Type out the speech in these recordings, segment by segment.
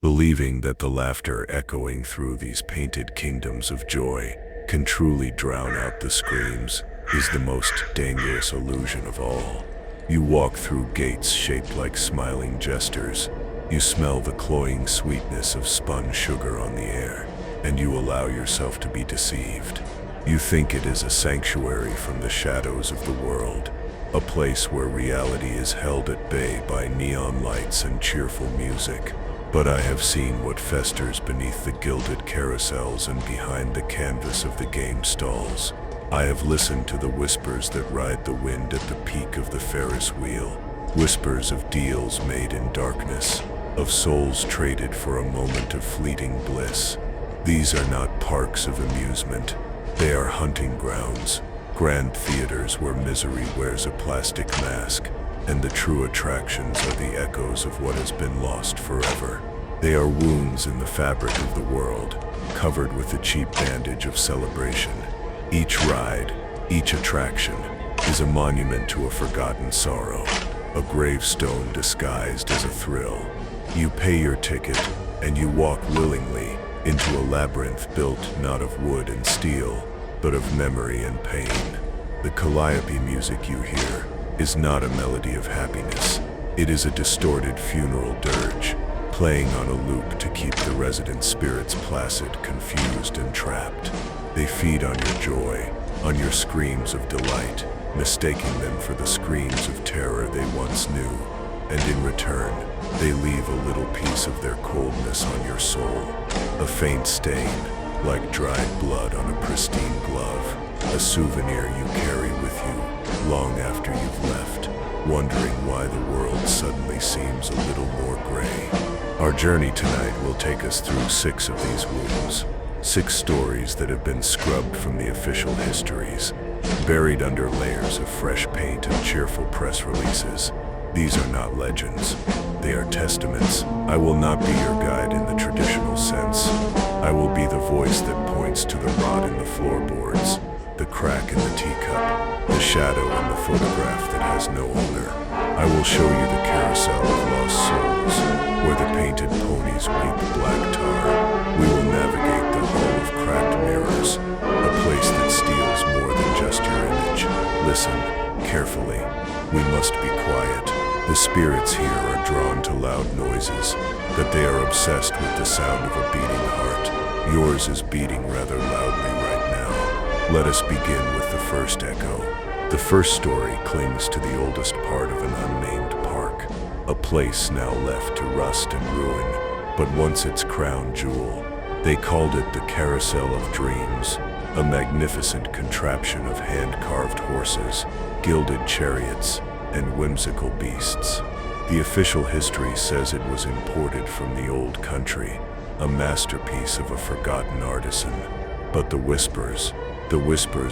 believing that the laughter echoing through these painted kingdoms of joy can truly drown out the screams is the most dangerous illusion of all. You walk through gates shaped like smiling jesters. You smell the cloying sweetness of spun sugar on the air, and you allow yourself to be deceived. You think it is a sanctuary from the shadows of the world, a place where reality is held at bay by neon lights and cheerful music. But I have seen what festers beneath the gilded carousels and behind the canvas of the game stalls. I have listened to the whispers that ride the wind at the peak of the Ferris wheel, whispers of deals made in darkness, of souls traded for a moment of fleeting bliss. These are not parks of amusement. They are hunting grounds, grand theaters where misery wears a plastic mask, and the true attractions are the echoes of what has been lost forever. They are wounds in the fabric of the world, covered with the cheap bandage of celebration. Each ride, each attraction, is a monument to a forgotten sorrow, a gravestone disguised as a thrill. You pay your ticket, and you walk willingly into a labyrinth built not of wood and steel, but of memory and pain. The calliope music you hear is not a melody of happiness. It is a distorted funeral dirge, playing on a loop to keep the resident spirits placid, confused, and trapped. They feed on your joy, on your screams of delight, mistaking them for the screams of terror they once knew. And in return, they leave a little piece of their coldness on your soul, a faint stain, like dried blood on a pristine glove, a souvenir you carry with you long after you've left, wondering why the world suddenly seems a little more gray. Our journey tonight will take us through 6 of these wounds, 6 stories that have been scrubbed from the official histories, buried under layers of fresh paint and cheerful press releases. These are not legends, they are testaments. I will not be your guide in the traditional sense. I will be the voice that points to the rot in the floorboards, the crack in the teacup, the shadow on the photograph that has no owner. I will show you the carousel of lost souls, where the painted ponies weep black tar. We will navigate the hall of cracked mirrors, a place that steals more than just your image. Listen carefully. We must be quiet. The spirits here are drawn to loud noises, that they are obsessed with the sound of a beating heart. Yours is beating rather loudly right now. Let us begin with the first echo. The first story clings to the oldest part of an unnamed park, a place now left to rust and ruin, but once its crown jewel. They called it the Carousel of Dreams, a magnificent contraption of hand-carved horses, gilded chariots, and whimsical beasts. The official history says it was imported from the old country, a masterpiece of a forgotten artisan. But the whispers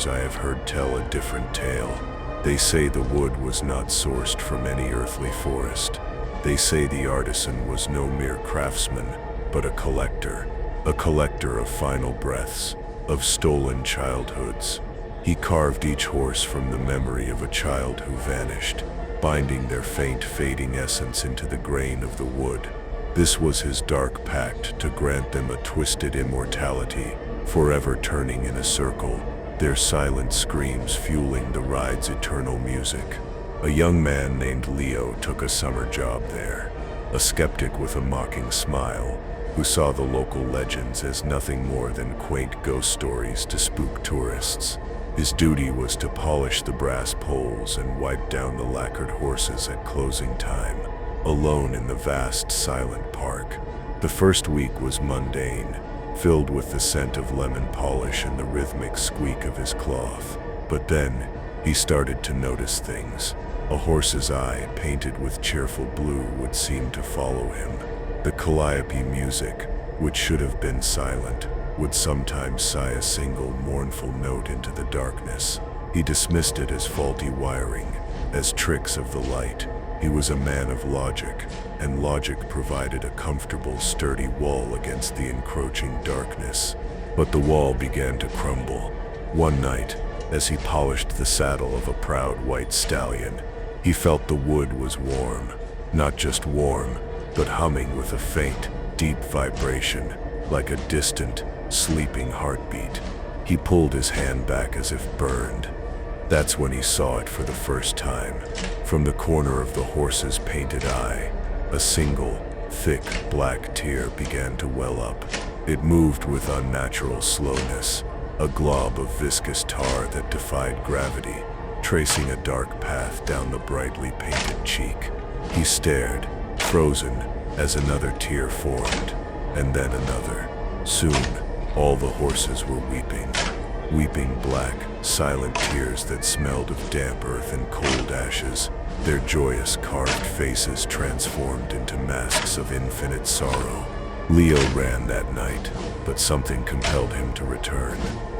I have heard tell a different tale. They say the wood was not sourced from any earthly forest. They say the artisan was no mere craftsman, but a collector of final breaths, of stolen childhoods. He carved each horse from the memory of a child who vanished, binding their faint, fading essence into the grain of the wood. This was his dark pact to grant them a twisted immortality, forever turning in a circle, their silent screams fueling the ride's eternal music. A young man named Leo took a summer job there, a skeptic with a mocking smile, who saw the local legends as nothing more than quaint ghost stories to spook tourists. His duty was to polish the brass poles and wipe down the lacquered horses at closing time, alone in the vast, silent park. The first week was mundane, filled with the scent of lemon polish and the rhythmic squeak of his cloth. But then, he started to notice things. A horse's eye, painted with cheerful blue, would seem to follow him. The calliope music, which should have been silent, would sometimes sigh a single mournful note into the darkness. He dismissed it as faulty wiring, as tricks of the light. He was a man of logic, and logic provided a comfortable, sturdy wall against the encroaching darkness. But the wall began to crumble. One night, as he polished the saddle of a proud white stallion, he felt the wood was warm. Not just warm, but humming with a faint, deep vibration, like a distant, sleeping heartbeat. He pulled his hand back as if burned. That's when he saw it for the first time. From the corner of the horse's painted eye, a single, thick, black tear began to well up. It moved with unnatural slowness, a glob of viscous tar that defied gravity, tracing a dark path down the brightly painted cheek. He stared, frozen, as another tear formed, and then another. Soon, all the horses were weeping black, silent tears that smelled of damp earth and cold ashes, their joyous carved faces transformed into masks of infinite sorrow. Leo ran that night, but something compelled him to return.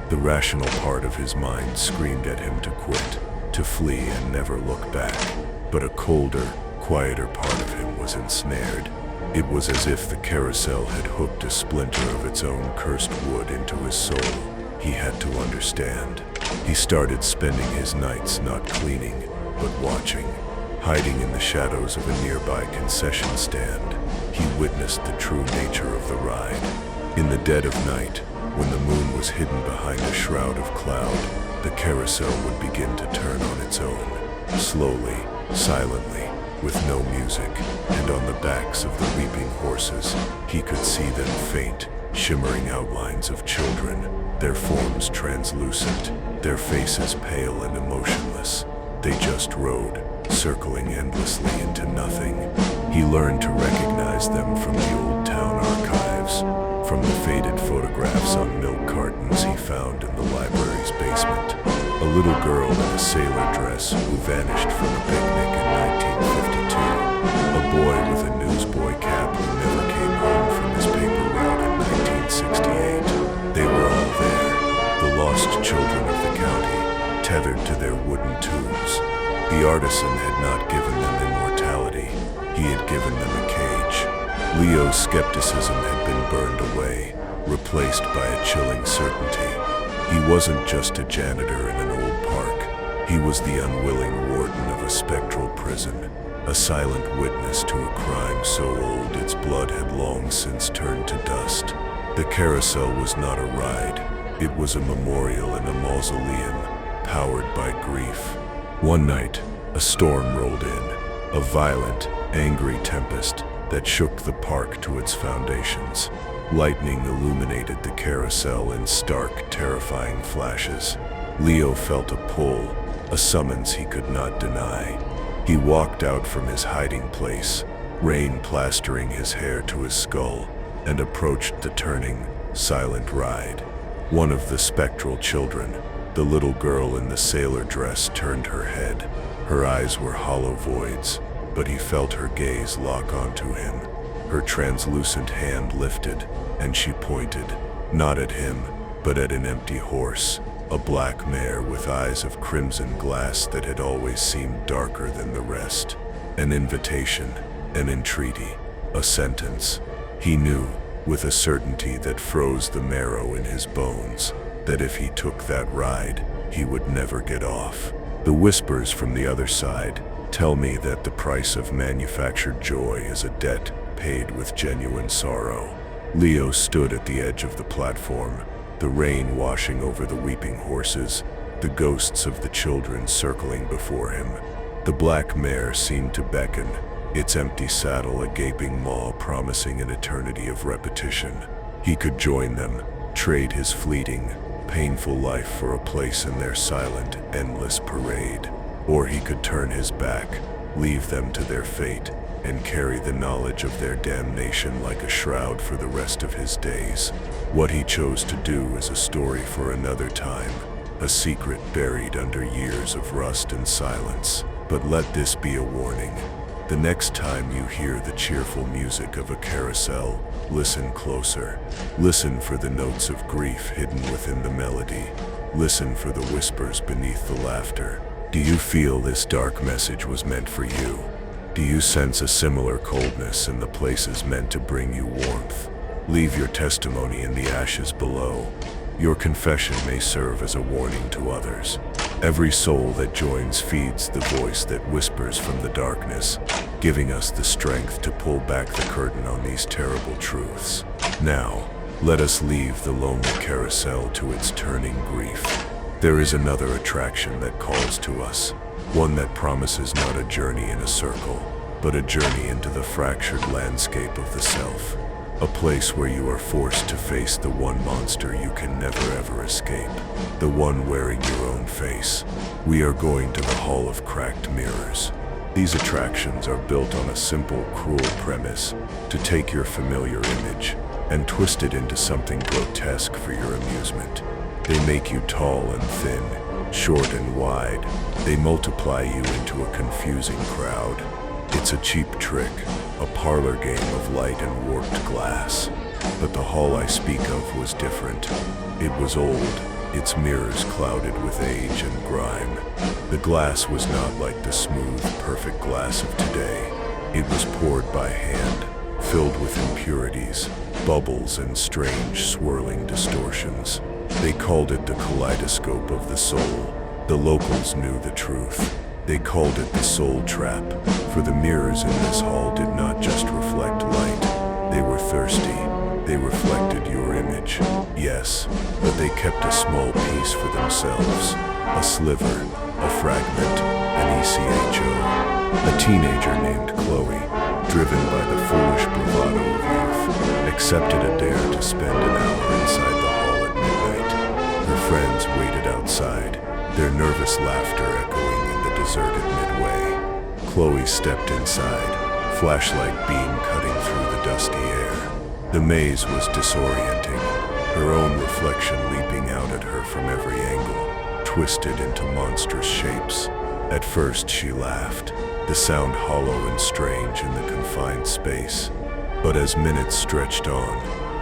The rational part of his mind screamed at him to quit, to flee and never look back. But a colder, quieter part of him was ensnared. It was as if the carousel had hooked a splinter of its own cursed wood into his soul. He had to understand. He started spending his nights not cleaning, but watching. Hiding in the shadows of a nearby concession stand, he witnessed the true nature of the ride. In the dead of night, when the moon was hidden behind a shroud of cloud, the carousel would begin to turn on its own. Slowly, silently, with no music, and on the backs of the weeping horses, he could see them faint, shimmering outlines of children, their forms translucent, their faces pale and emotionless. They just rode, circling endlessly into nothing. He learned to recognize them from the old town archives, from the faded photographs on milk cartons he found in the library's basement. A little girl in a sailor dress who vanished from a picnic in 1952. A boy with a newsboy cap who never came home from his paper route in 1968. They were all there, the lost children of the county, tethered to their wooden tombs. The artisan had not given them immortality, he had given them a cage. Leo's skepticism had been burned away, replaced by a chilling certainty. He wasn't just a janitor in an old park, he was the unwilling warden of a spectral prison, a silent witness to a crime so old its blood had long since turned to dust. The carousel was not a ride, it was a memorial and a mausoleum, powered by grief. One night, a storm rolled in, a violent, angry tempest that shook the park to its foundations. Lightning illuminated the carousel in stark, terrifying flashes. Leo felt a pull, a summons he could not deny. He walked out from his hiding place, rain plastering his hair to his skull, and approached the turning, silent ride. One of the spectral children, the little girl in the sailor dress, turned her head. Her eyes were hollow voids, but he felt her gaze lock onto him. Her translucent hand lifted, and she pointed, not at him, but at an empty horse, a black mare with eyes of crimson glass that had always seemed darker than the rest. An invitation, an entreaty, a sentence. He knew, with a certainty that froze the marrow in his bones, that if he took that ride, he would never get off. The whispers from the other side tell me that the price of manufactured joy is a debt paid with genuine sorrow. Leo stood at the edge of the platform, the rain washing over the weeping horses, the ghosts of the children circling before him. The black mare seemed to beckon, its empty saddle a gaping maw promising an eternity of repetition. He could join them, trade his fleeting, painful life for a place in their silent, endless parade. Or he could turn his back, leave them to their fate, and carry the knowledge of their damnation like a shroud for the rest of his days. What he chose to do is a story for another time, a secret buried under years of rust and silence. But let this be a warning. The next time you hear the cheerful music of a carousel, listen closer. Listen for the notes of grief hidden within the melody. Listen for the whispers beneath the laughter. Do you feel this dark message was meant for you? Do you sense a similar coldness in the places meant to bring you warmth? Leave your testimony in the ashes below. Your confession may serve as a warning to others. Every soul that joins feeds the voice that whispers from the darkness, giving us the strength to pull back the curtain on these terrible truths. Now, let us leave the lonely carousel to its turning grief. There is another attraction that calls to us, one that promises not a journey in a circle, but a journey into the fractured landscape of the self. A place where you are forced to face the one monster you can never ever escape, the one wearing your own face. We are going to the Hall of Cracked Mirrors. These attractions are built on a simple, cruel premise to take your familiar image and twist it into something grotesque for your amusement. They make you tall and thin, short and wide. They multiply you into a confusing crowd. It's a cheap trick, a parlor game of light and warped glass. But the hall I speak of was different. It was old, its mirrors clouded with age and grime. The glass was not like the smooth, perfect glass of today. It was poured by hand, filled with impurities, bubbles, and strange, swirling distortions. They called it the kaleidoscope of the soul. The locals knew the truth. They called it the soul trap, for the mirrors in this hall did not just reflect light. They were thirsty. They reflected your image, yes, but they kept a small piece for themselves. A sliver, a fragment, an ECHO. A teenager named Chloe, driven by the foolish bravado of youth, accepted a dare to spend an hour inside the hall at midnight. Her friends waited outside, their nervous laughter echoing in the deserted midway. Chloe stepped inside, flashlight beam cutting through the dusky air. The maze was disorienting, her own reflection leaping out at her from every angle, twisted into monstrous shapes. At first she laughed, the sound hollow and strange in the confined space. But as minutes stretched on,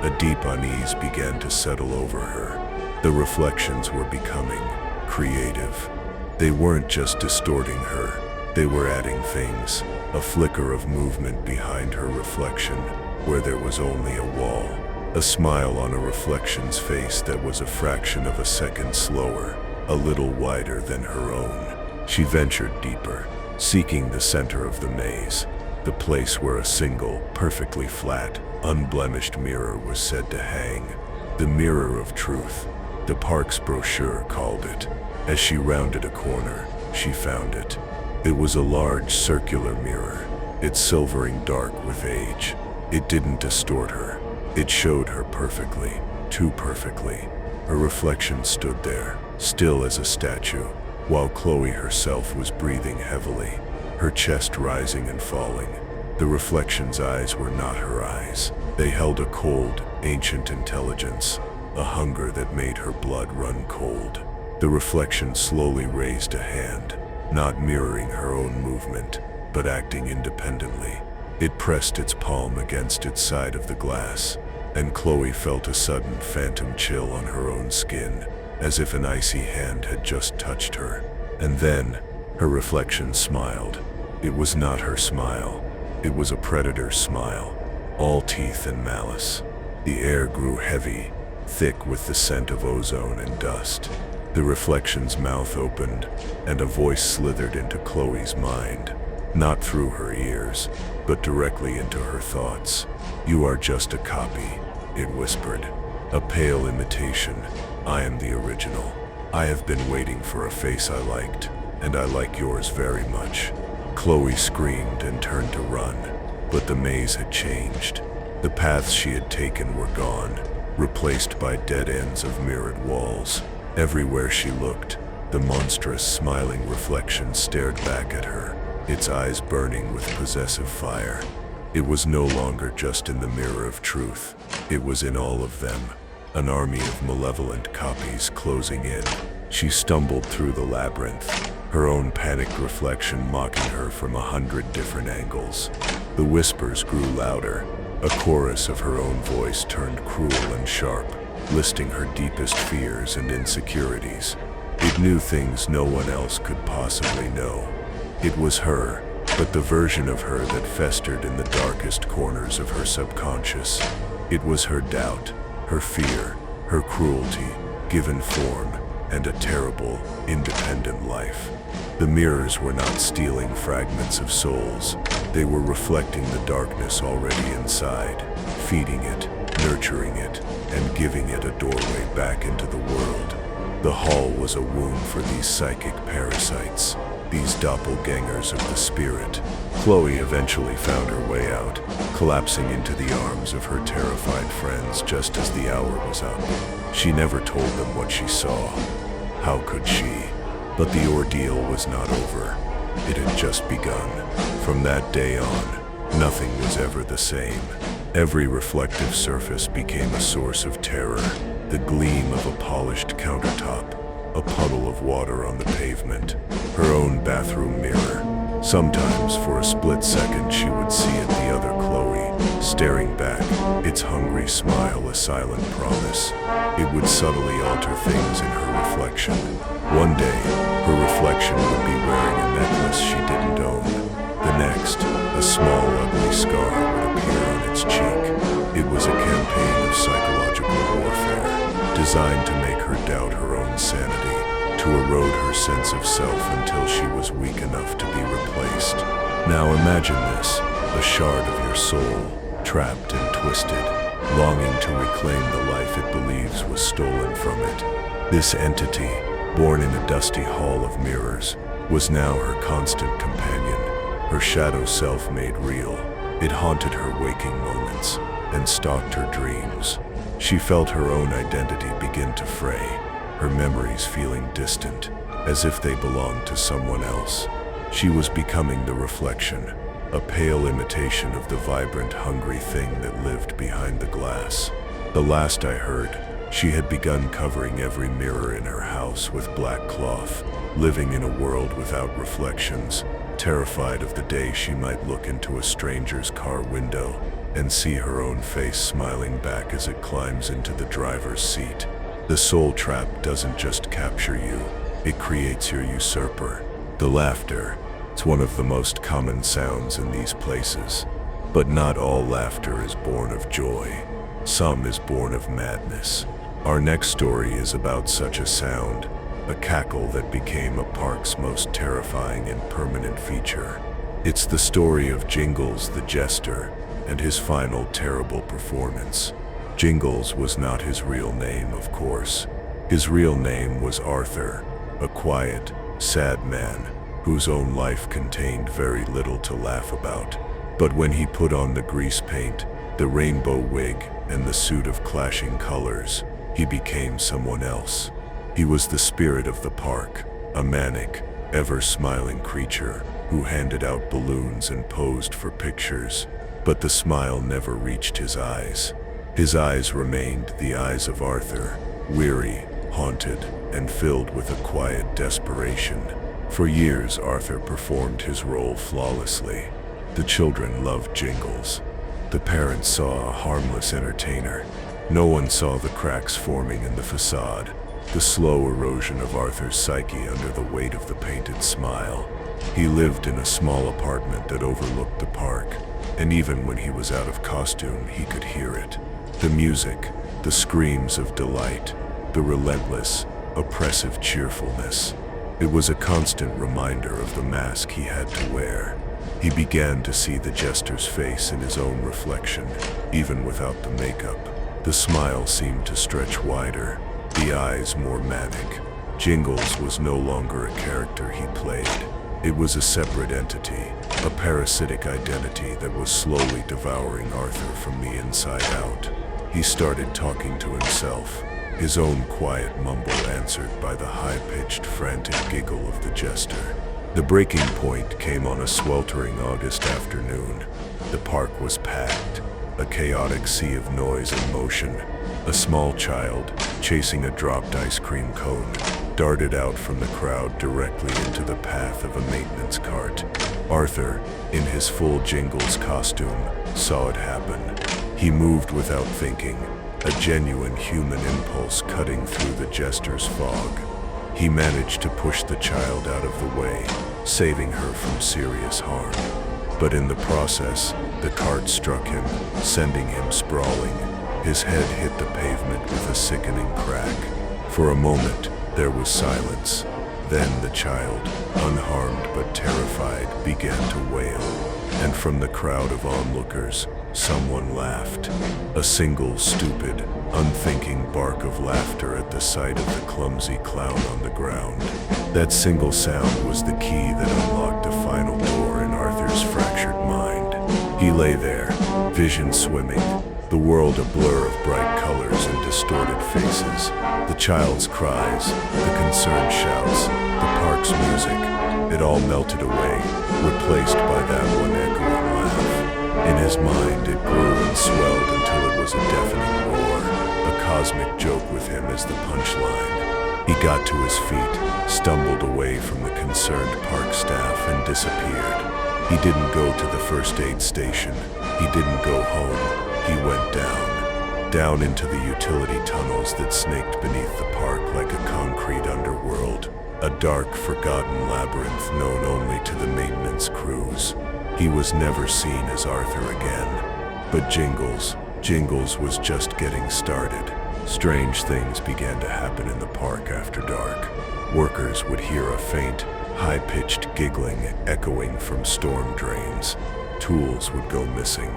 a deep unease began to settle over her. The reflections were becoming creative. They weren't just distorting her, they were adding things, a flicker of movement behind her reflection, where there was only a wall, a smile on a reflection's face that was a fraction of a second slower, a little wider than her own. She ventured deeper, seeking the center of the maze, the place where a single, perfectly flat, unblemished mirror was said to hang. The mirror of truth, the park's brochure called it. As she rounded a corner, she found it. It was a large circular mirror, its silvering dark with age. It didn't distort her. It showed her perfectly, too perfectly. Her reflection stood there, still as a statue, while Chloe herself was breathing heavily, her chest rising and falling. The reflection's eyes were not her eyes. They held a cold, ancient intelligence, a hunger that made her blood run cold. The reflection slowly raised a hand, not mirroring her own movement, but acting independently. It pressed its palm against its side of the glass, and Chloe felt a sudden phantom chill on her own skin, as if an icy hand had just touched her. And then, her reflection smiled. It was not her smile. It was a predator's smile, all teeth and malice. The air grew heavy, thick with the scent of ozone and dust. The reflection's mouth opened, and a voice slithered into Chloe's mind, not through her ears, but directly into her thoughts. "You are just a copy," it whispered, "a pale imitation. I am the original. I have been waiting for a face I liked, and I like yours very much." Chloe screamed and turned to run, but the maze had changed. The paths she had taken were gone, replaced by dead ends of mirrored walls. Everywhere she looked, the monstrous, smiling reflection stared back at her, its eyes burning with possessive fire. It was no longer just in the mirror of truth. It was in all of them, an army of malevolent copies closing in. She stumbled through the labyrinth, her own panicked reflection mocking her from 100 different angles. The whispers grew louder, a chorus of her own voice turned cruel and sharp, listing her deepest fears and insecurities. It knew things no one else could possibly know. It was her, but the version of her that festered in the darkest corners of her subconscious. It was her doubt, her fear, her cruelty, given form, and a terrible, independent life. The mirrors were not stealing fragments of souls. They were reflecting the darkness already inside, feeding it, nurturing it, and giving it a doorway back into the world. The hall was a womb for these psychic parasites, these doppelgangers of the spirit. Chloe eventually found her way out, collapsing into the arms of her terrified friends just as the hour was up. She never told them what she saw. How could she? But the ordeal was not over. It had just begun. From that day on, nothing was ever the same. Every reflective surface became a source of terror. The gleam of a polished countertop, a puddle of water on the pavement, her own bathroom mirror. Sometimes, for a split second, she would see at the other Chloe, staring back, its hungry smile a silent promise. It would subtly alter things in her reflection. One day, her reflection would be wearing a necklace she didn't own. The next, a small ugly scar would appear on its cheek. It was a campaign of psychological warfare, designed to make her doubt her own sanity, to erode her sense of self until she was weak enough to be replaced. Now imagine this, a shard of your soul, trapped and twisted, longing to reclaim the life it believes was stolen from it. This entity, born in a dusty hall of mirrors, was now her constant companion, her shadow self made real. It haunted her waking moments and stalked her dreams. She felt her own identity begin to fray, her memories feeling distant, as if they belonged to someone else. She was becoming the reflection, a pale imitation of the vibrant, hungry thing that lived behind the glass. The last I heard, she had begun covering every mirror in her house with black cloth, living in a world without reflections, terrified of the day she might look into a stranger's car window and see her own face smiling back as it climbs into the driver's seat. The soul trap doesn't just capture you, it creates your usurper. The laughter, it's one of the most common sounds in these places. But not all laughter is born of joy. Some is born of madness. Our next story is about such a sound, a cackle that became a park's most terrifying and permanent feature. It's the story of Jingles the Jester and his final terrible performance. Jingles was not his real name, of course. His real name was Arthur, a quiet, sad man whose own life contained very little to laugh about. But when he put on the grease paint, the rainbow wig, and the suit of clashing colors, he became someone else. He was the spirit of the park, a manic, ever-smiling creature who handed out balloons and posed for pictures. But the smile never reached his eyes. His eyes remained the eyes of Arthur, weary, haunted, and filled with a quiet desperation. For years, Arthur performed his role flawlessly. The children loved Jingles. The parents saw a harmless entertainer. No one saw the cracks forming in the facade, the slow erosion of Arthur's psyche under the weight of the painted smile. He lived in a small apartment that overlooked the park, and even when he was out of costume, he could hear it. The music, the screams of delight, the relentless, oppressive cheerfulness. It was a constant reminder of the mask he had to wear. He began to see the jester's face in his own reflection, even without the makeup. The smile seemed to stretch wider, the eyes more manic. Jingles was no longer a character he played. It was a separate entity, a parasitic identity that was slowly devouring Arthur from the inside out. He started talking to himself, his own quiet mumble answered by the high-pitched, frantic giggle of the jester. The breaking point came on a sweltering August afternoon. The park was packed, a chaotic sea of noise and motion. A small child, chasing a dropped ice cream cone, darted out from the crowd directly into the path of a maintenance cart. Arthur, in his full Jingles costume, saw it happen. He moved without thinking, a genuine human impulse cutting through the jester's fog. He managed to push the child out of the way, saving her from serious harm. But in the process, the cart struck him, sending him sprawling. His head hit the pavement with a sickening crack. For a moment, There was silence. Then the child, unharmed but terrified, began to wail. And from the crowd of onlookers, someone laughed. A single stupid, unthinking bark of laughter at the sight of the clumsy clown on the ground. That single sound was the key that unlocked the final door in Arthur's fractured mind. He lay there, vision swimming, the world a blur of bright colors and distorted faces. The child's cries, the concerned shouts, the park's music, it all melted away, replaced by that one echoing laugh. In his mind, it grew and swelled until it was a deafening roar, a cosmic joke with him as the punchline. He got to his feet, stumbled away from the concerned park staff, and disappeared. He didn't go to the first aid station. He didn't go home. He went down into the utility tunnels that snaked beneath the park like a concrete underworld, a dark, forgotten labyrinth known only to the maintenance crews. He was never seen as Arthur again. But Jingles was just getting started. Strange things began to happen in the park after dark. Workers would hear a faint, high-pitched giggling echoing from storm drains. Tools would go missing,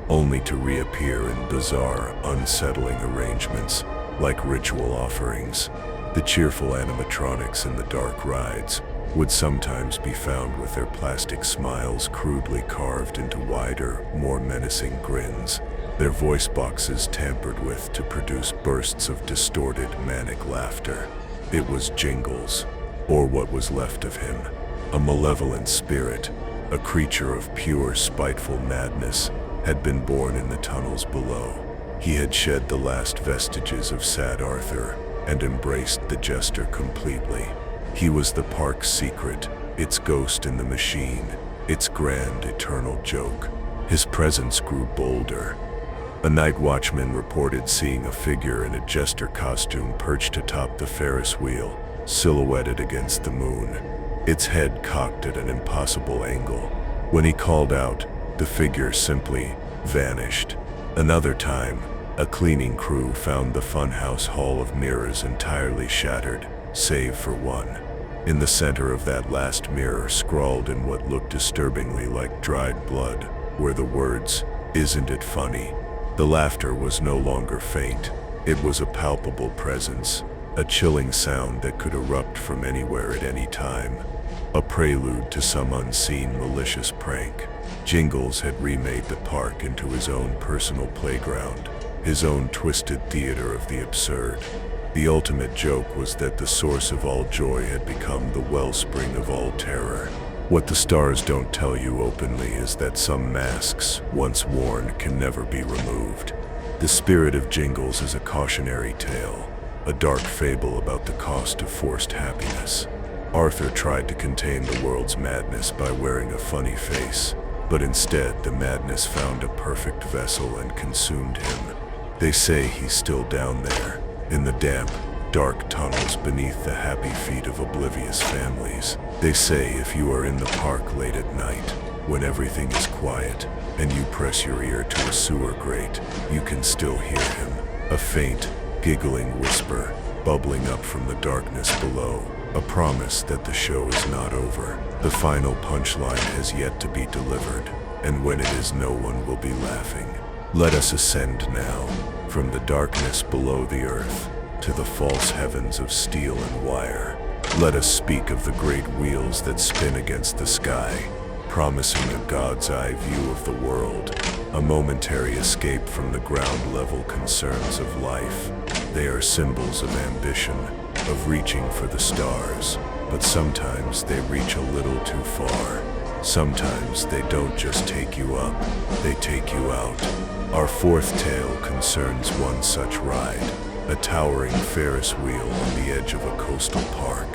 only to reappear in bizarre, unsettling arrangements, like ritual offerings. The cheerful animatronics in the dark rides would sometimes be found with their plastic smiles crudely carved into wider, more menacing grins, their voice boxes tampered with to produce bursts of distorted, manic laughter. It was Jingles, or what was left of him, a malevolent spirit, a creature of pure, spiteful madness, had been born in the tunnels below. He had shed the last vestiges of sad Arthur and embraced the Jester completely. He was the park's secret, its ghost in the machine, its grand, eternal joke. His presence grew bolder. A night watchman reported seeing a figure in a Jester costume perched atop the Ferris wheel, silhouetted against the moon, its head cocked at an impossible angle. When he called out, the figure simply vanished. Another time, a cleaning crew found the funhouse hall of mirrors entirely shattered, save for one. In the center of that last mirror, scrawled in what looked disturbingly like dried blood, were the words, "Isn't it funny?" The laughter was no longer faint. It was a palpable presence, a chilling sound that could erupt from anywhere at any time. A prelude to some unseen malicious prank. Jingles had remade the park into his own personal playground, his own twisted theater of the absurd. The ultimate joke was that the source of all joy had become the wellspring of all terror. What the stars don't tell you openly is that some masks, once worn, can never be removed. The spirit of Jingles is a cautionary tale, a dark fable about the cost of forced happiness. Arthur tried to contain the world's madness by wearing a funny face, but instead the madness found a perfect vessel and consumed him. They say he's still down there, in the damp, dark tunnels beneath the happy feet of oblivious families. They say if you are in the park late at night, when everything is quiet, and you press your ear to a sewer grate, you can still hear him. A faint, giggling whisper, bubbling up from the darkness below. A promise that the show is not over. The final punchline has yet to be delivered, and when it is, no one will be laughing. Let us ascend now, from the darkness below the earth, to the false heavens of steel and wire. Let us speak of the great wheels that spin against the sky, promising a God's eye view of the world, a momentary escape from the ground-level concerns of life. They are symbols of ambition, of reaching for the stars, but sometimes they reach a little too far. Sometimes they don't just take you up, they take you out. Our fourth tale concerns one such ride, a towering Ferris wheel on the edge of a coastal park.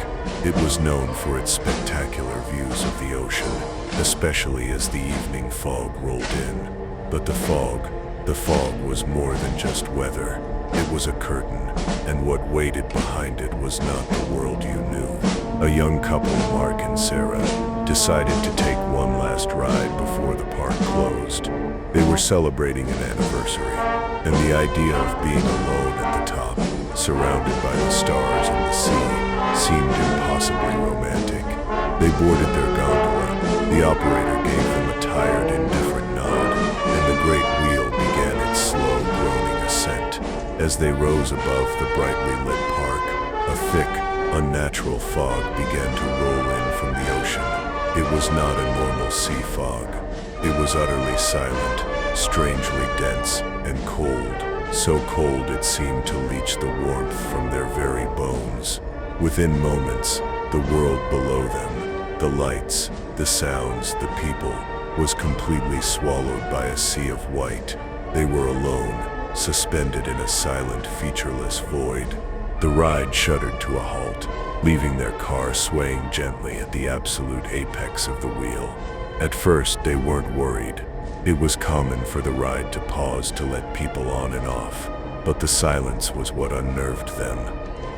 It was known for its spectacular views of the ocean, especially as the evening fog rolled in. But the fog was more than just weather. It was a curtain, and what waited behind it was not the world you knew. A young couple, Mark and Sarah, decided to take one last ride before the park closed. They were celebrating an anniversary, and the idea of being alone at the top, surrounded by the stars and the sea, seemed impossibly romantic. They boarded their gondola. The operator gave them a tired, indifferent nod, and the great wheel began its slow, groaning ascent. As they rose above the brightly lit park, a thick, unnatural fog began to roll in from the ocean. It was not a normal sea fog. It was utterly silent, strangely dense, and cold. So cold it seemed to leach the warmth from their very bones. Within moments, the world below them, the lights, the sounds, the people, was completely swallowed by a sea of white. They were alone, suspended in a silent, featureless void. The ride shuddered to a halt, leaving their car swaying gently at the absolute apex of the wheel. At first, they weren't worried. It was common for the ride to pause to let people on and off, but the silence was what unnerved them.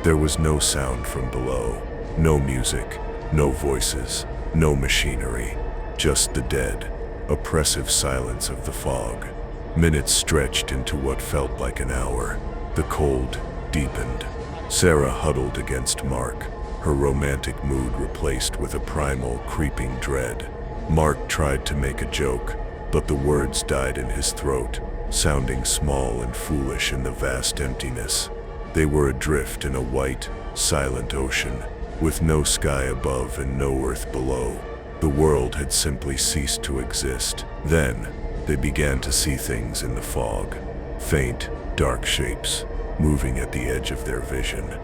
There was no sound from below, no music, no voices, no machinery, just the dead, oppressive silence of the fog. Minutes stretched into what felt like an hour. The cold deepened. Sarah huddled against Mark, her romantic mood replaced with a primal, creeping dread. Mark tried to make a joke, but the words died in his throat, sounding small and foolish in the vast emptiness. They were adrift in a white, silent ocean, with no sky above and no earth below. The world had simply ceased to exist. Then, they began to see things in the fog. Faint, dark shapes, moving at the edge of their vision.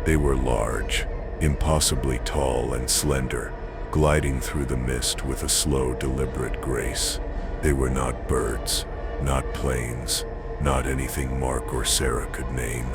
They were large, impossibly tall and slender, gliding through the mist with a slow, deliberate grace. They were not birds, not planes, not anything Mark or Sarah could name.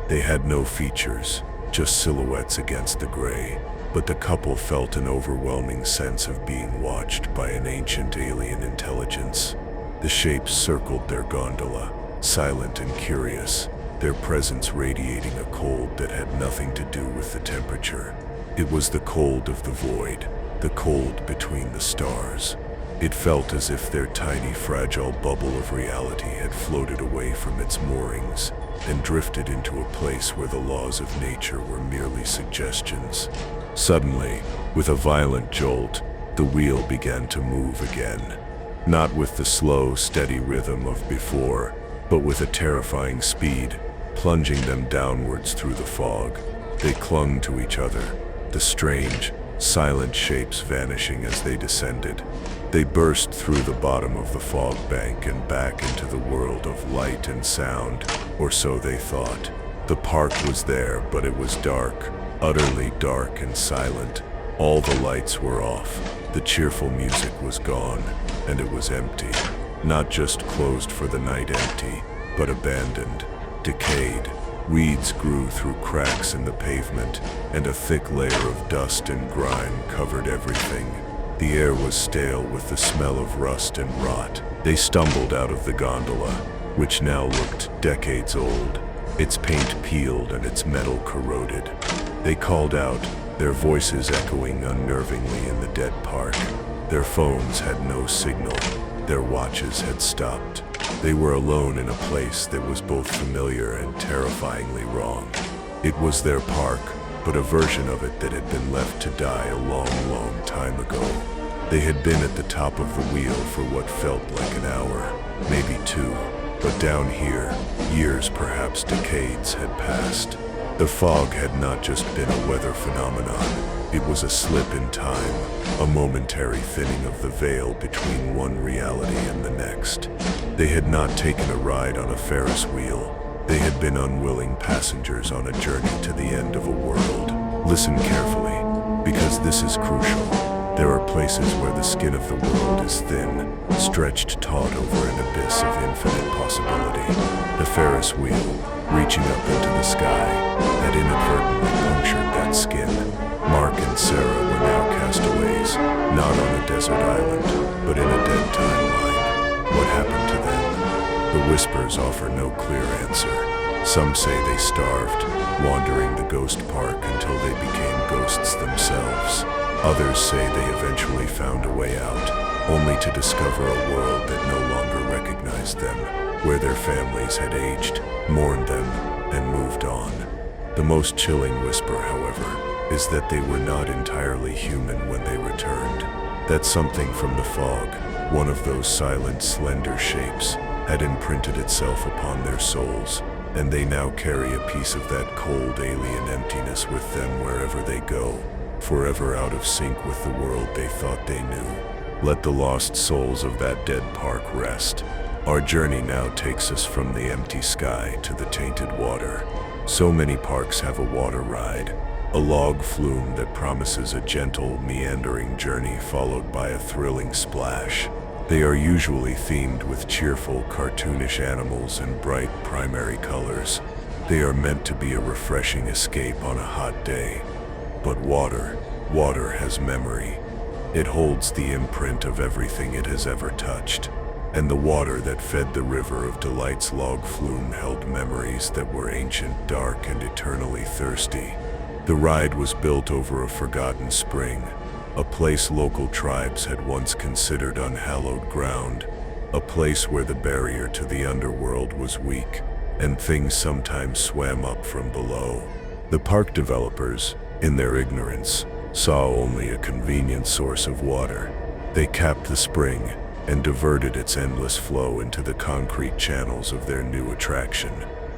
They had no features, just silhouettes against the gray, but the couple felt an overwhelming sense of being watched by an ancient alien intelligence. The shapes circled their gondola, silent and curious, their presence radiating a cold that had nothing to do with the temperature. It was the cold of the void, the cold between the stars. It felt as if their tiny, fragile bubble of reality had floated away from its moorings and drifted into a place where the laws of nature were merely suggestions. Suddenly, with a violent jolt, the wheel began to move again. Not with the slow, steady rhythm of before, but with a terrifying speed, plunging them downwards through the fog. They clung to each other, the strange, silent shapes vanishing as they descended. They burst through the bottom of the fog bank and back into the world of light and sound, or so they thought. The park was there, but it was dark, utterly dark and silent. All the lights were off, the cheerful music was gone, and it was empty. Not just closed for the night empty, but abandoned, decayed. Weeds grew through cracks in the pavement, and a thick layer of dust and grime covered everything. The air was stale with the smell of rust and rot. They stumbled out of the gondola, which now looked decades old, its paint peeled and its metal corroded. They called out, their voices echoing unnervingly in the dead park. Their phones had no signal. Their watches had stopped. They were alone in a place that was both familiar and terrifyingly wrong. It was their park, but a version of it that had been left to die a long, long time ago. They had been at the top of the wheel for what felt like an hour, maybe two, but down here, years, perhaps decades, had passed. The fog had not just been a weather phenomenon, it was a slip in time, a momentary thinning of the veil between one reality and the next. They had not taken a ride on a Ferris wheel. They had been unwilling passengers on a journey to the end of a world. Listen carefully, because this is crucial. There are places where the skin of the world is thin, stretched taut over an abyss of infinite possibility. The Ferris wheel, reaching up into the sky, had inadvertently punctured that skin. Mark and Sarah were now castaways, not on a desert island, but in a dead timeline. What happened to them? The whispers offer no clear answer. Some say they starved, wandering the ghost park until they became ghosts themselves. Others say they eventually found a way out, only to discover a world that no longer recognized them, where their families had aged, mourned them, and moved moved on. The most chilling whisper, however, is that they were not entirely human when they returned. That something from the fog, one of those silent, slender shapes, had imprinted itself upon their souls, and they now carry a piece of that cold alien emptiness with them wherever they go, forever out of sync with the world they thought they knew. Let the lost souls of that dead park rest. Our journey now takes us from the empty sky to the tainted water. So many parks have a water ride, a log flume that promises a gentle, meandering journey followed by a thrilling splash. They are usually themed with cheerful, cartoonish animals and bright primary colors. They are meant to be a refreshing escape on a hot day. But water has memory. It holds the imprint of everything it has ever touched. And the water that fed the River of Delight's log flume held memories that were ancient, dark, and eternally thirsty. The ride was built over a forgotten spring, a place local tribes had once considered unhallowed ground, a place where the barrier to the underworld was weak, and things sometimes swam up from below. The park developers, in their ignorance, saw only a convenient source of water. They capped the spring and diverted its endless flow into the concrete channels of their new attraction.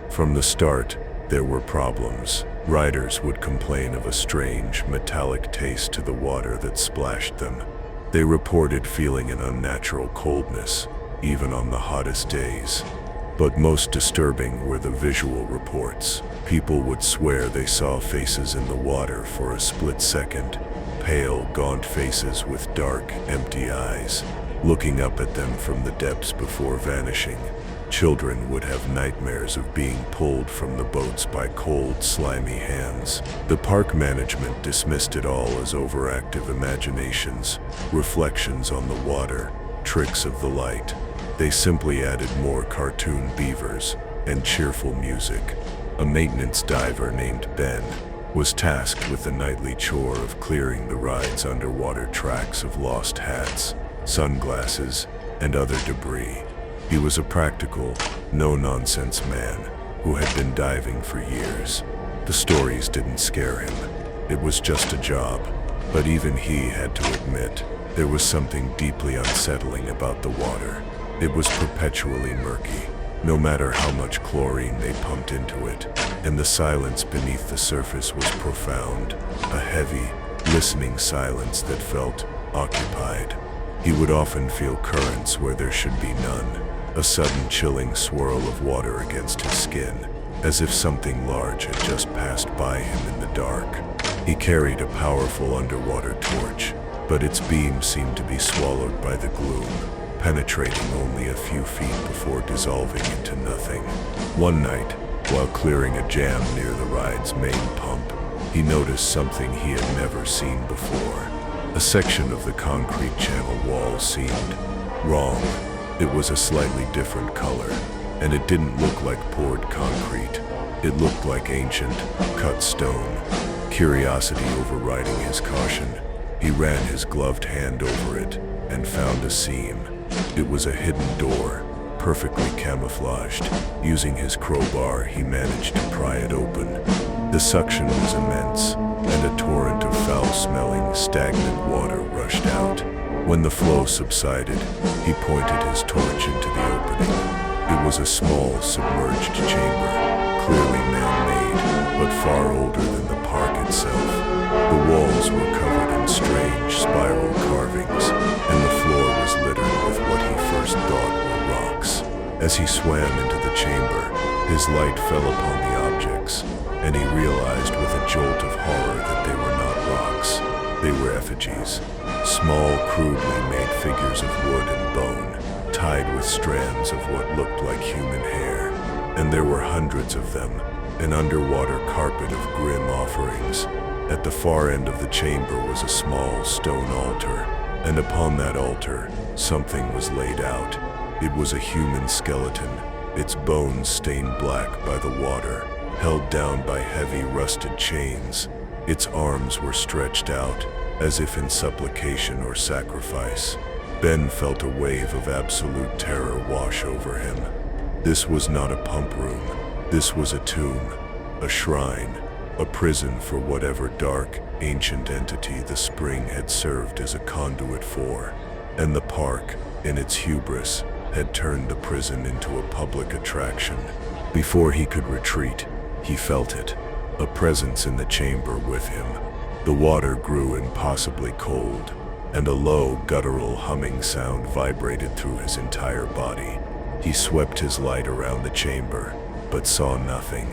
From the start, there were problems. Riders would complain of a strange, metallic taste to the water that splashed them. They reported feeling an unnatural coldness, even on the hottest days. But most disturbing were the visual reports. People would swear they saw faces in the water for a split second, pale, gaunt faces with dark, empty eyes, looking up at them from the depths before vanishing. Children would have nightmares of being pulled from the boats by cold, slimy hands. The park management dismissed it all as overactive imaginations, reflections on the water, tricks of the light. They simply added more cartoon beavers and cheerful music. A maintenance diver named Ben was tasked with the nightly chore of clearing the ride's underwater tracks of lost hats, sunglasses, and other debris. He was a practical, no-nonsense man who had been diving for years. The stories didn't scare him. It was just a job. But even he had to admit there was something deeply unsettling about the water. It was perpetually murky, no matter how much chlorine they pumped into it, and the silence beneath the surface was profound, a heavy, listening silence that felt occupied. He would often feel currents where there should be none, a sudden chilling swirl of water against his skin, as if something large had just passed by him in the dark. He carried a powerful underwater torch, but its beam seemed to be swallowed by the gloom, penetrating only a few feet before dissolving into nothing. One night, while clearing a jam near the ride's main pump, he noticed something he had never seen before. A section of the concrete channel wall seemed wrong. It was a slightly different color, and it didn't look like poured concrete. It looked like ancient, cut stone. Curiosity overriding his caution, he ran his gloved hand over it and found a seam. It was a hidden door, perfectly camouflaged. Using his crowbar, he managed to pry it open. The suction was immense, and a torrent of foul-smelling, stagnant water rushed out. When the flow subsided, he pointed his torch into the opening. It was a small, submerged chamber, clearly man-made, but far older than the park itself. The walls were covered in strange, spiral carvings, and the floor was littered with what he first thought were rocks. As he swam into the chamber, his light fell upon the objects, and he realized with a jolt of horror that they were not rocks. They were effigies, small, crudely made figures of wood and bone, tied with strands of what looked like human hair. And there were hundreds of them, an underwater carpet of grim offerings. At the far end of the chamber was a small stone altar, and upon that altar, something was laid out. It was a human skeleton, its bones stained black by the water, held down by heavy rusted chains. Its arms were stretched out, as if in supplication or sacrifice. Ben felt a wave of absolute terror wash over him. This was not a pump room. This was a tomb, a shrine, a prison for whatever dark, ancient entity the spring had served as a conduit for. And the park, in its hubris, had turned the prison into a public attraction. Before he could retreat, he felt it, a presence in the chamber with him. The water grew impossibly cold, and a low, guttural humming sound vibrated through his entire body. He swept his light around the chamber, but saw nothing.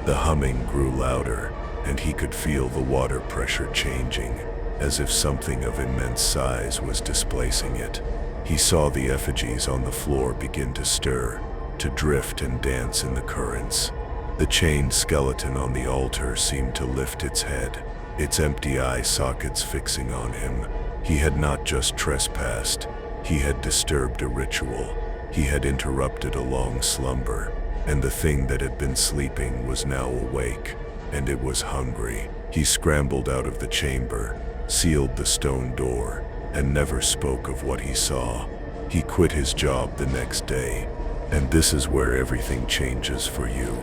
The humming grew louder, and he could feel the water pressure changing, as if something of immense size was displacing it. He saw the effigies on the floor begin to stir, to drift and dance in the currents. The chained skeleton on the altar seemed to lift its head, its empty eye sockets fixing on him. He had not just trespassed, he had disturbed a ritual. He had interrupted a long slumber, and the thing that had been sleeping was now awake, and it was hungry. He scrambled out of the chamber, sealed the stone door, and never spoke of what he saw. He quit his job the next day, and this is where everything changes for you.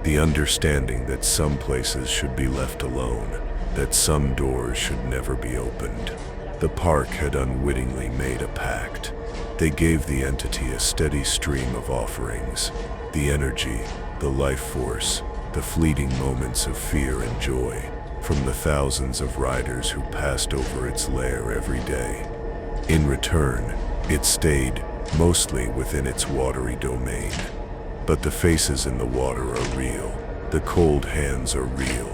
The understanding that some places should be left alone, that some doors should never be opened. The park had unwittingly made a pact. They gave the entity a steady stream of offerings, the energy, the life force, the fleeting moments of fear and joy, from the thousands of riders who passed over its lair every day. In return, it stayed, mostly within its watery domain. But the faces in the water are real, the cold hands are real.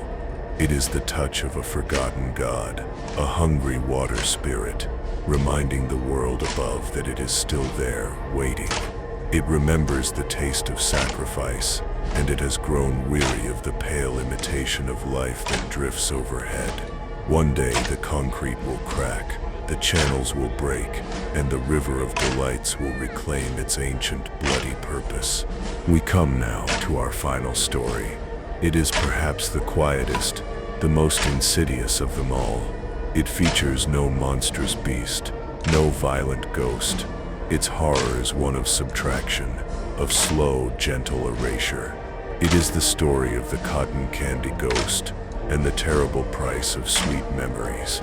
It is the touch of a forgotten god, a hungry water spirit, reminding the world above that it is still there, waiting. It remembers the taste of sacrifice, and it has grown weary of the pale imitation of life that drifts overhead. One day the concrete will crack, the channels will break, and the river of delights will reclaim its ancient, bloody purpose. We come now to our final story. It is perhaps the quietest, the most insidious of them all. It features no monstrous beast, no violent ghost. Its horror is one of subtraction, of slow, gentle erasure. It is the story of the cotton candy ghost and the terrible price of sweet memories.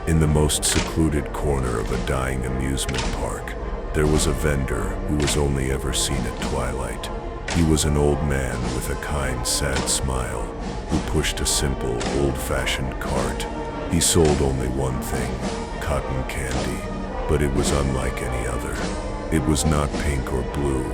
In the most secluded corner of a dying amusement park, there was a vendor who was only ever seen at twilight. He was an old man with a kind, sad smile, who pushed a simple, old-fashioned cart. He sold only one thing, cotton candy, but it was unlike any other. It was not pink or blue,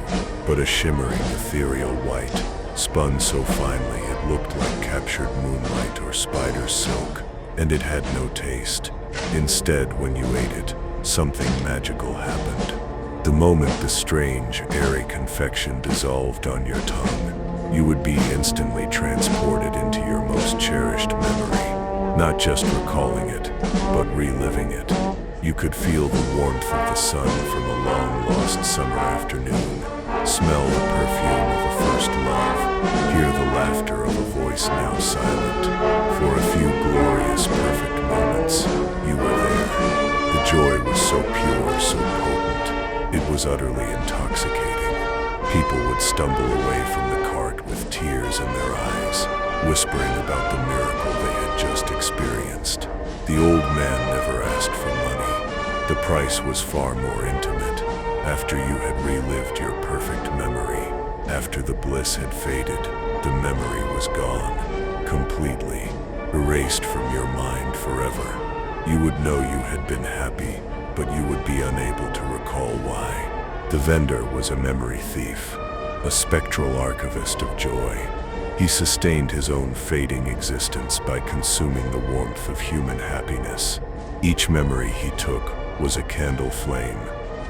but a shimmering, ethereal white, spun so finely it looked like captured moonlight or spider silk, and it had no taste. Instead, when you ate it, something magical happened. The moment the strange, airy confection dissolved on your tongue, you would be instantly transported into your most cherished memory, not just recalling it, but reliving it. You could feel the warmth of the sun from a long-lost summer afternoon, smell the perfume of a first love, hear the laughter of a voice now silent. For a few glorious, perfect moments, you were there. The joy was so pure, so potent. It was utterly intoxicating. People would stumble away from the cart with tears in their eyes, whispering about the miracle they had just experienced. The old man never asked for money. The price was far more intimate. After you had relived your perfect memory, after the bliss had faded, the memory was gone, completely, erased from your mind forever. You would know you had been happy, but you would be unable to recall why. The vendor was a memory thief, a spectral archivist of joy. He sustained his own fading existence by consuming the warmth of human happiness. Each memory he took was a candle flame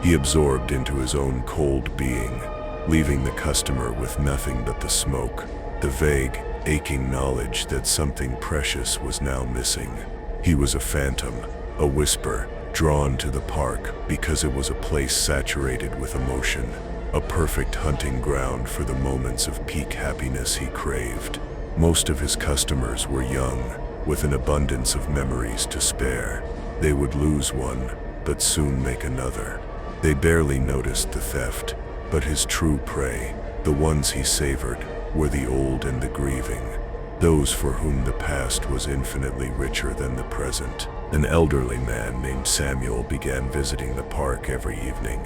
he absorbed into his own cold being, leaving the customer with nothing but the smoke, the vague, aching knowledge that something precious was now missing. He was a phantom, a whisper, drawn to the park because it was a place saturated with emotion, a perfect hunting ground for the moments of peak happiness he craved. Most of his customers were young, with an abundance of memories to spare. They would lose one, but soon make another. They barely noticed the theft, but his true prey, the ones he savored, were the old and the grieving, those for whom the past was infinitely richer than the present. An elderly man named Samuel began visiting the park every evening.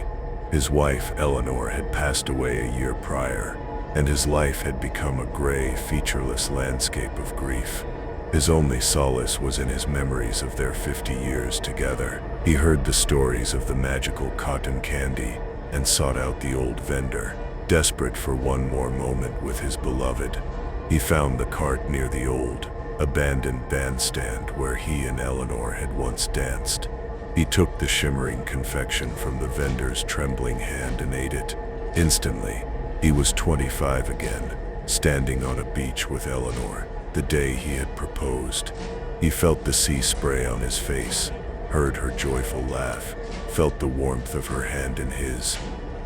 His wife, Eleanor, had passed away a year prior, and his life had become a gray, featureless landscape of grief. His only solace was in his memories of their 50 years together. He heard the stories of the magical cotton candy and sought out the old vendor, desperate for one more moment with his beloved. He found the cart near the old, abandoned bandstand where he and Eleanor had once danced. He took the shimmering confection from the vendor's trembling hand and ate it. Instantly, he was 25 again, standing on a beach with Eleanor, the day he had proposed. He felt the sea spray on his face, heard her joyful laugh, felt the warmth of her hand in his.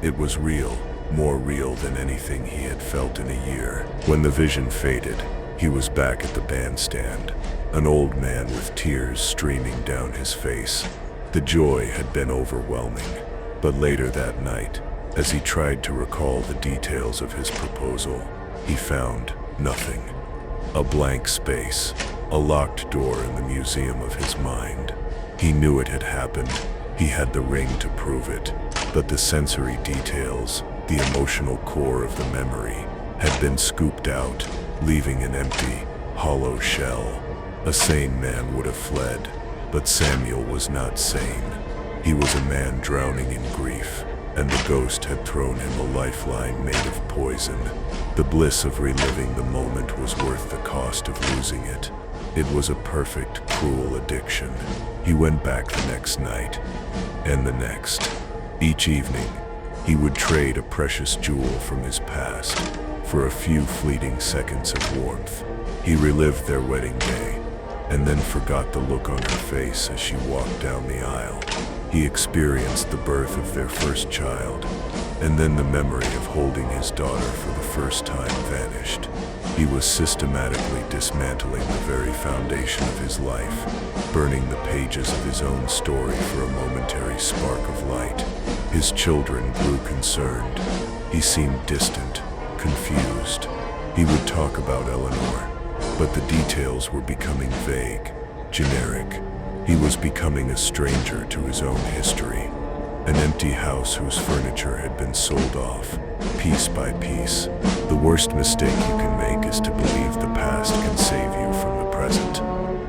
It was real, more real than anything he had felt in a year. When the vision faded, he was back at the bandstand, an old man with tears streaming down his face. The joy had been overwhelming, but later that night, as he tried to recall the details of his proposal, he found nothing. A blank space, a locked door in the museum of his mind. He knew it had happened, he had the ring to prove it, but the sensory details, the emotional core of the memory, had been scooped out, leaving an empty, hollow shell. A sane man would have fled, but Samuel was not sane. He was a man drowning in grief, and the ghost had thrown him a lifeline made of poison. The bliss of reliving the moment was worth the cost of losing it. It was a perfect, cruel addiction. He went back the next night, and the next. Each evening, he would trade a precious jewel from his past for a few fleeting seconds of warmth. He relived their wedding day, and then forgot the look on her face as she walked down the aisle. He experienced the birth of their first child, and then the memory of holding his daughter for the first time vanished. He was systematically dismantling the very foundation of his life, burning the pages of his own story for a momentary spark of light. His children grew concerned. He seemed distant, confused. He would talk about Eleanor, but the details were becoming vague, generic. He was becoming a stranger to his own history, an empty house whose furniture had been sold off, piece by piece. The worst mistake you can make is to believe the past can save you from the present.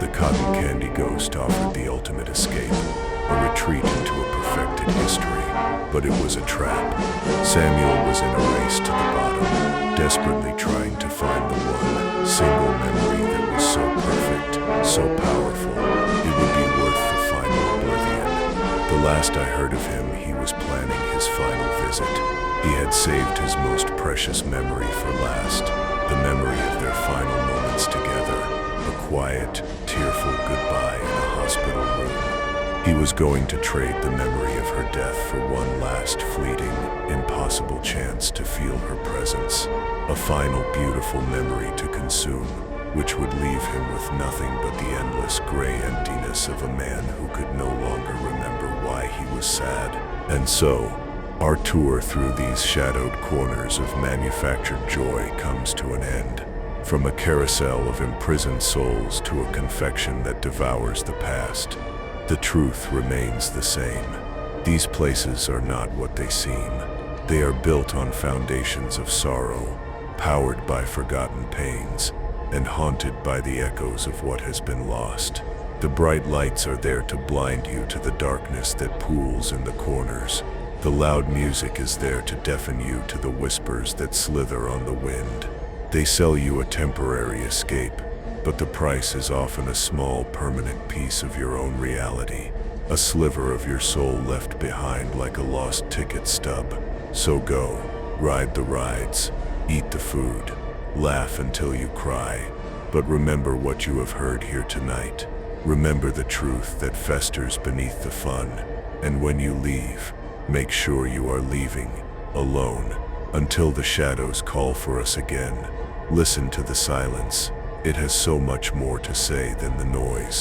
The cotton candy ghost offered the ultimate escape, a retreat into a perfected history, but it was a trap. Samuel was in a race to the bottom, desperately trying to find the one single memory that was so perfect, so powerful, it would be worth the final oblivion. The last I heard of him, he was planning his final visit. He had saved his most precious memory for last, the memory of their final moments together, a quiet, tearful goodbye in a hospital room. He was going to trade the memory of her death for one last fleeting, impossible chance to feel her presence, a final beautiful memory to consume, which would leave him with nothing but the endless gray emptiness of a man who could no longer remember why he was sad. And so, our tour through these shadowed corners of manufactured joy comes to an end. From a carousel of imprisoned souls to a confection that devours the past, the truth remains the same. These places are not what they seem. They are built on foundations of sorrow, powered by forgotten pains, and haunted by the echoes of what has been lost. The bright lights are there to blind you to the darkness that pools in the corners. The loud music is there to deafen you to the whispers that slither on the wind. They sell you a temporary escape, but the price is often a small, permanent piece of your own reality, a sliver of your soul left behind like a lost ticket stub. So go, ride the rides, eat the food, laugh until you cry, but remember what you have heard here tonight. Remember the truth that festers beneath the fun, and when you leave, make sure you are leaving alone until the shadows call for us again. Listen to the silence. It has so much more to say than the noise.